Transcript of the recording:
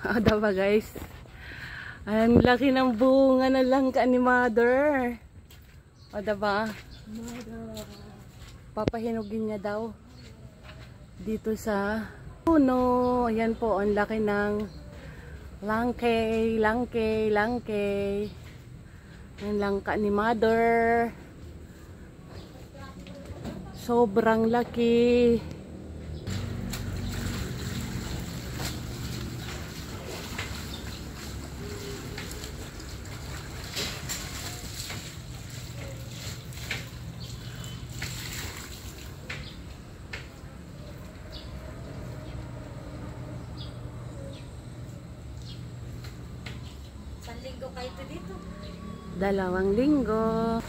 O, diba guys? Ang laki ng bunga na langka ni mother. O, diba? Papahinugin niya daw. Dito sa puno. Ayan po, ang laki ng langkay. Ang langka ni mother. Sobrang laki. Linggo kayo dito? 2 linggo.